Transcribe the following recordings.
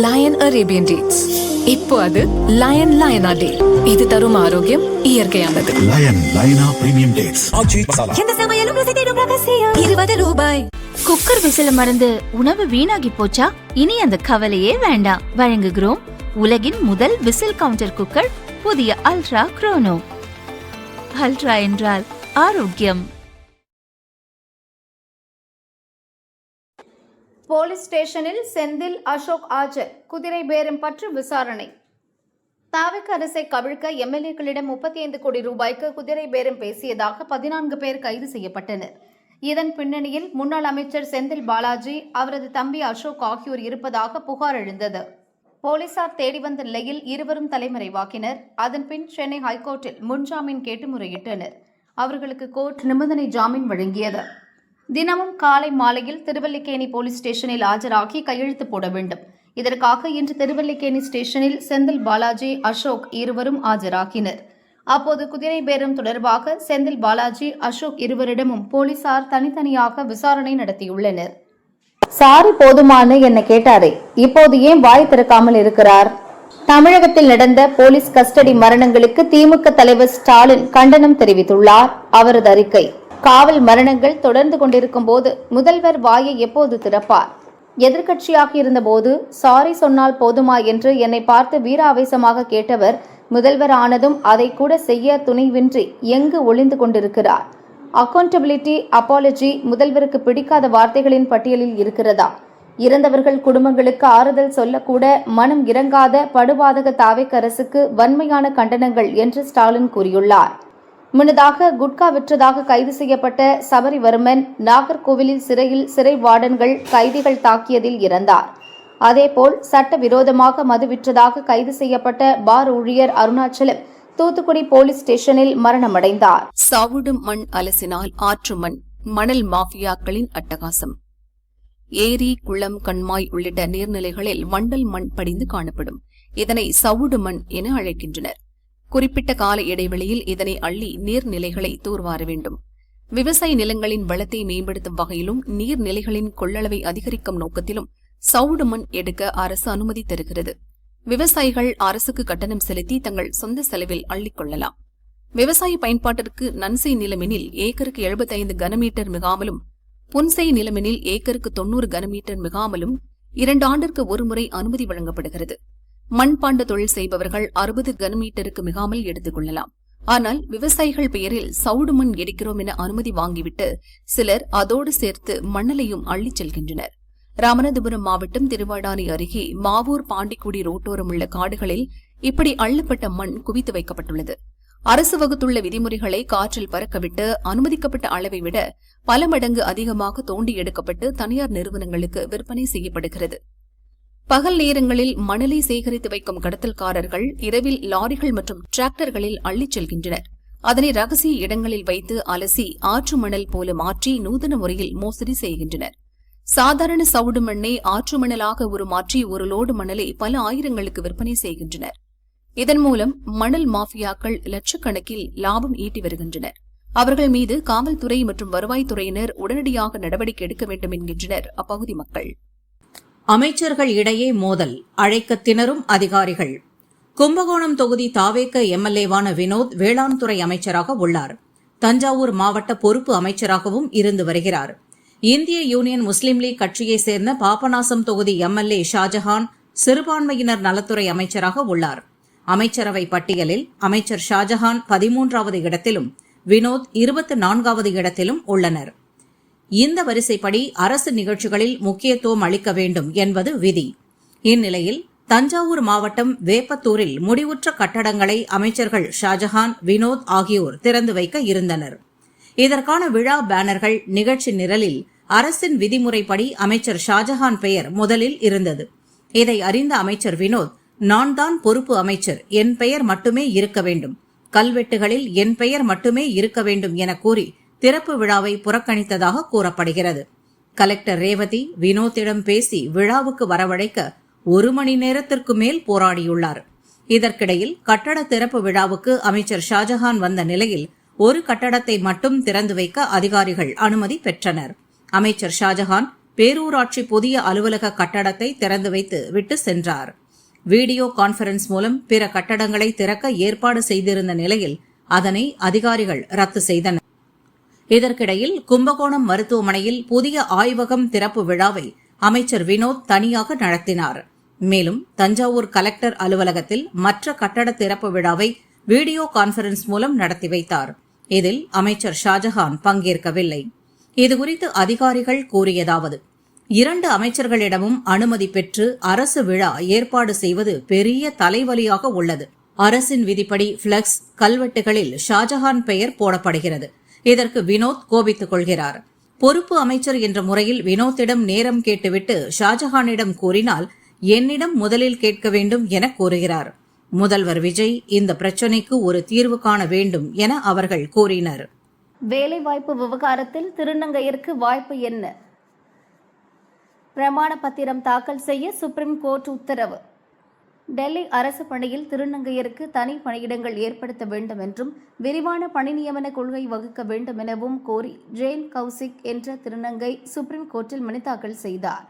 Line Arabian dates. இப்போ அது line லயனா டே. இது தரும் ஆரோக்கியம் இயற்கையானது. லயன் லயனா பிரீமியம் டேட்ஸ். எந்த சமையலும் ருசி தேடும் ரகசியம். 20 ரூபாய். குக்கர் விசில மறந்து உணவு வீணாகி போச்சா? இனி அந்த கவலையே வேண்டாம். வழங்குகிறோம் உலகின் முதல் விசில் கவுண்டர் குக்கர், புதிய அல்ட்ரா குரோனோ. அல்ட்ரா என்றால் ஆரோக்கியம். போலீஸ் ஸ்டேஷனில் செந்தில் அசோக் ஆஜர். குதிரை பேரம் பற்றி விசாரணை. தாவக அரசை கவிழ்க்க எம்எல்ஏக்களிடம் 35 கோடி ரூபாய்க்கு குதிரை பேரம் பேசியதாக 14 பேர் கைது செய்யப்பட்டனர். இதன் பின்னணியில் முன்னாள் அமைச்சர் செந்தில் பாலாஜி, அவரது தம்பி அசோக் ஆகியோர் இருப்பதாக புகார் எழுந்தது. போலீசார் தேடி வந்த நிலையில் இருவரும் தலைமறைவாக்கினர். அதன்பின் சென்னை ஹைகோர்ட்டில் முன்ஜாமீன் கேட்டு முறையிட்டனர். அவர்களுக்கு கோர்ட் நிபந்தனை ஜாமீன் வழங்கியது. தினமும் காலை மாலையில் திருவல்லிக்கேணி போலீஸ் ஸ்டேஷனில் ஆஜராகி கையெழுத்து போட வேண்டும். இதற்காக இன்று திருவல்லிக்கேணி ஸ்டேஷனில் செந்தில் பாலாஜி, அசோக் இருவரும் ஆஜராகினர். அப்போது குதிரை பேரம் தொடர்பாக செந்தில் பாலாஜி, அசோக் இருவரிடமும் போலீசார் தனித்தனியாக விசாரணை நடத்தியுள்ளனர். சாரி போதுமானு என்ன கேட்டாரே, இப்போது ஏன் வாய் திறக்காமல் இருக்கிறார்? தமிழகத்தில் நடந்த போலீஸ் கஸ்டடி மரணங்களுக்கு திமுக தலைவர் ஸ்டாலின் கண்டனம் தெரிவித்துள்ளார். அவரது அறிக்கை: காவல் மரணங்கள் தொடர்ந்து கொண்டிருக்கும் போது முதல்வர் வாயை எப்போது திறப்பார்? எதிர்க்கட்சியாக இருந்தபோது சாரி சொன்னால் போதுமா என்று என்னை பார்த்து வீராவேசமாக கேட்டவர் முதல்வர் ஆனதும் அதை கூட செய்ய துணிவின்றி எங்கு ஒளிந்து கொண்டிருக்கிறார்? அக்கௌண்டபிலிட்டி, அப்பாலஜி முதல்வருக்கு பிடிக்காத வார்த்தைகளின் பட்டியலில் இருக்கிறதா? இறந்தவர்கள் குடும்பங்களுக்கு ஆறுதல் சொல்லக்கூட மனம் இறங்காத படுபாதக தாவேக் அரசுக்கு வன்மையான கண்டனங்கள் என்று ஸ்டாலின் கூறியுள்ளார். முன்னதாக குட்கா விற்றதாக கைது செய்யப்பட்ட சபரிவர்மன் நாகர்கோவிலில் சிறை வார்டன்கள் கைதிகள் தாக்கியதில் இறந்தார். அதேபோல் சட்டவிரோதமாக மது விற்றதாக கைது செய்யப்பட்ட பார் ஊழியர் அருணாச்சலம் தூத்துக்குடி போலீஸ் ஸ்டேஷனில் மரணமடைந்தார். சவுடு மண் அலசினால் ஆற்று மண், மணல் மாஃபியாக்களின் அட்டகாசம். ஏரி, குளம், கண்மாய் உள்ளிட்ட நீர்நிலைகளில் வண்டல் மண் படிந்து காணப்படும். இதனை சவுடு மண் என அழைக்கின்றனர். குறிப்பிட்ட கால இடைவெளியில் இதனை அள்ளி நீர்நிலைகளை தூர்வார வேண்டும். விவசாய நிலங்களின் வளத்தை மேம்படுத்தும் வகையிலும் நீர்நிலைகளின் கொள்ளளவை அதிகரிக்கும் நோக்கத்திலும் சவுடு மண் எடுக்க அரசு அனுமதி தருகிறது. விவசாயிகள் அரசுக்கு கட்டணம் செலுத்தி தங்கள் சொந்த செலவில் அள்ளிக் கொள்ளலாம். விவசாய பயன்பாட்டிற்கு நன்செய் நிலமெனில் ஏக்கருக்கு 75 கனமீட்டர் மிகாமலும், புன்செய் நிலமெனில் ஏக்கருக்கு 90 கனமீட்டர் மிகாமலும் 2 ஆண்டிற்கு ஒருமுறை அனுமதி வழங்கப்படுகிறது. மண்பாண்ட தொழில் செய்பவர்கள் 60 கனமீட்டருக்கு மிகாமல் எடுத்துக் கொள்ளலாம். ஆனால் விவசாயிகள் பெயரில் சவுடு மண் எடுக்கிறோம் என அனுமதி வாங்கிவிட்டு சிலர் அதோடு சேர்த்து மணலையும் அள்ளிச் செல்கின்றனர். ராமநாதபுரம் மாவட்டம் திருவாடானை அருகே மாவூர் பாண்டிக்குடி ரோட்டோரம் உள்ள காடுகளில் இப்படி அள்ளப்பட்ட மண் குவித்து வைக்கப்பட்டுள்ளது. அரசு வகுத்துள்ள விதிமுறைகளை காற்றில் பறக்கவிட்டு அனுமதிக்கப்பட்ட அளவை விட பல மடங்கு அதிகமாக தோண்டி எடுக்கப்பட்டு தனியார் நிறுவனங்களுக்கு விற்பனை செய்யப்படுகிறது. பகல் நேரங்களில் மணலை சேகரித்து வைக்கும் கடத்தல்காரர்கள் இரவில் லாரிகள் மற்றும் டிராக்டர்களில் அள்ளிச் செல்கின்றனர். அதனை ரகசிய இடங்களில் வைத்து அலசி ஆற்று மணல் போல மாற்றி நூதன முறையில் மோசடி செய்கின்றனர். சாதாரண சவுடு மண்ணை ஆற்று மணலாக உருமாற்றி ஒரு லோடு மணலை பல ஆயிரங்களுக்கு விற்பனை செய்கின்றனர். இதன் மூலம் மணல் மாஃபியாக்கள் லட்சக்கணக்கில் லாபம் ஈட்டி வருகின்றனர். அவர்கள் மீது காவல்துறை மற்றும் வருவாய்த்துறையினர் உடனடியாக நடவடிக்கை எடுக்க வேண்டும் என்கின்றனர் அப்பகுதி மக்கள். அமைச்சர்கள் இடையே மோதல், அழைக்க திணறும் அதிகாரிகள். கும்பகோணம் தொகுதி தாவேக எம்எல்ஏவான வினோத் வேளாண் துறை அமைச்சராக உள்ளார். தஞ்சாவூர் மாவட்ட பொறுப்பு அமைச்சராகவும் இருந்து வருகிறார். இந்திய யூனியன் முஸ்லீம் லீக் கட்சியைச் சேர்ந்த பாபநாசம் தொகுதி எம்எல்ஏ ஷாஜஹான் சிறுபான்மையினர் நலத்துறை அமைச்சராக உள்ளார். அமைச்சரவை பட்டியலில் அமைச்சர் ஷாஜஹான் 13வது இடத்திலும் வினோத் 24வது இடத்திலும் உள்ளனர். இந்த வரிசைப்படி அரசு நிகழ்ச்சிகளில் முக்கியத்துவம் அளிக்க வேண்டும் என்பது விதி. இந்நிலையில் தஞ்சாவூர் மாவட்டம் வேப்பத்தூரில் முடிவுற்ற கட்டடங்களை அமைச்சர்கள் ஷாஜஹான், வினோத் ஆகியோர் திறந்து வைக்க இருந்தனர். இதற்கான விழா பேனர்கள், நிகழ்ச்சி நிரலில் அரசின் விதிமுறைப்படி அமைச்சர் ஷாஜஹான் பெயர் முதலில் இருந்தது. இதை அறிந்த அமைச்சர் வினோத், நான் தான் பொறுப்பு அமைச்சர், என் பெயர் மட்டுமே இருக்க வேண்டும், கல்வெட்டுகளில் என் பெயர் மட்டுமே இருக்க வேண்டும் என கூறி திறப்பு விழாவை புறக்கணித்ததாக கூறப்படுகிறது. கலெக்டர் ரேவதி வினோத்திடம் பேசி விழாவுக்கு வரவழைக்க 1 மணி நேரத்திற்கு மேல் போராடியுள்ளார். இதற்கிடையில் கட்டட திறப்பு விழாவுக்கு அமைச்சர் ஷாஜஹான் வந்த நிலையில் ஒரு கட்டடத்தை மட்டும் திறந்து வைக்க அதிகாரிகள் அனுமதி பெற்றனர். அமைச்சர் ஷாஜஹான் பேரூராட்சி புதிய அலுவலக கட்டடத்தை திறந்து வைத்து விட்டு சென்றார். வீடியோ கான்பரன்ஸ் மூலம் பிற கட்டடங்களை திறக்க ஏற்பாடு செய்திருந்த நிலையில் அதனை அதிகாரிகள் ரத்து செய்தனர். இதற்கிடையில் கும்பகோணம் மருத்துவமனையில் புதிய ஆய்வகம் திறப்பு விழாவை அமைச்சர் வினோத் தனியாக நடத்தினார். மேலும் தஞ்சாவூர் கலெக்டர் அலுவலகத்தில் மற்ற கட்டட திறப்பு விழாவை வீடியோ கான்பரன்ஸ் மூலம் நடத்தி வைத்தார். இதில் அமைச்சர் ஷாஜஹான் பங்கேற்கவில்லை. இதுகுறித்து அதிகாரிகள் கூறியதாவது: 2 அமைச்சர்களிடமும் அனுமதி பெற்று அரசு விழா ஏற்பாடு செய்வது பெரிய தலைவலியாக உள்ளது. அரசின் விதிப்படி பிளக்ஸ், கல்வெட்டுகளில் ஷாஜஹான் பெயர் போடப்படுகிறது. இதற்கு வினோத் கோபித்துக் கொள்கிறார். பொறுப்பு அமைச்சர் என்ற முறையில் வினோத்திடம் நேரம் கேட்டுவிட்டு ஷாஜஹானிடம் கூறினால் என்னிடம் முதலில் கேட்க வேண்டும் என கூறுகிறார். முதல்வர் விஜய் இந்த பிரச்சினைக்கு ஒரு தீர்வு காண வேண்டும் என அவர்கள் கூறினர். வேலைவாய்ப்பு விவகாரத்தில் திருநங்கையருக்கு வாய்ப்பு என்ன? பிரமாண பத்திரம் தாக்கல் செய்ய சுப்ரீம் கோர்ட் உத்தரவு. டெல்லி அரசு பணியில் திருநங்கையருக்கு தனி பணியிடங்கள் ஏற்படுத்த வேண்டும் என்றும் விரிவான பணி நியமன கொள்கை வகுக்க வேண்டும் எனவும் கோரி ஜெயின் கௌசிக் என்ற திருநங்கை சுப்ரீம் கோர்ட்டில் மனு தாக்கல் செய்தார்.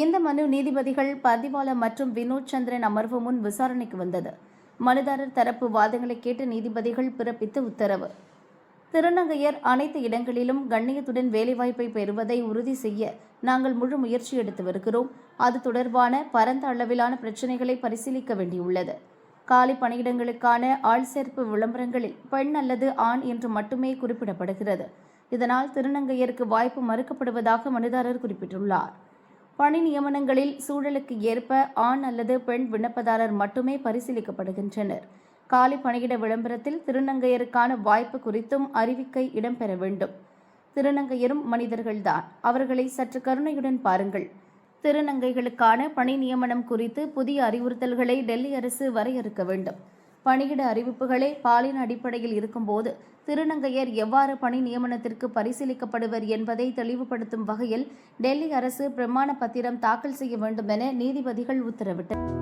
இந்த மனு நீதிபதிகள் பர்திவாலா மற்றும் வினோத் சந்திரன் அமர்வு முன் விசாரணைக்கு வந்தது. மனுதாரர் தரப்பு வாதங்களை கேட்டு நீதிபதிகள் பிறப்பித்த உத்தரவு: திருநங்கையர் அனைத்து இடங்களிலும் கண்ணியத்துடன் வேலைவாய்ப்பை பெறுவதை உறுதி செய்ய நாங்கள் முழு முயற்சி எடுத்து வருகிறோம். அது தொடர்பான பரந்த அளவிலான பிரச்சினைகளை பரிசீலிக்க வேண்டியுள்ளது. காலி பணியிடங்களுக்கான ஆள் சேர்ப்பு விளம்பரங்களில் பெண் அல்லது ஆண் என்று மட்டுமே குறிப்பிடப்படுகிறது. இதனால் திருநங்கையருக்கு வாய்ப்பு மறுக்கப்படுவதாக மனுதாரர் குறிப்பிட்டுள்ளார். பணி நியமனங்களில் சூழலுக்கு ஏற்ப ஆண் அல்லது பெண் விண்ணப்பதாரர் மட்டுமே பரிசீலிக்கப்படுகின்றனர். காலி பணியிட விளம்பரத்தில் திருநங்கையருக்கான வாய்ப்பு குறித்தும் அறிவிக்கை இடம்பெற வேண்டும். திருநங்கையரும் மனிதர்கள்தான், அவர்களை சற்று கருணையுடன் பாருங்கள். திருநங்கைகளுக்கான பணி நியமனம் குறித்து புதிய அறிவுறுத்தல்களை டெல்லி அரசு வரையறுக்க வேண்டும். பணியிட அறிவிப்புகளே பாலின அடிப்படையில் இருக்கும்போது திருநங்கையர் எவ்வாறு பணி நியமனத்திற்கு பரிசீலிக்கப்படுவர் என்பதை தெளிவுபடுத்தும் வகையில் டெல்லி அரசு பிரமாண பத்திரம் தாக்கல் செய்ய வேண்டும் என நீதிபதிகள் உத்தரவிட்டனர்.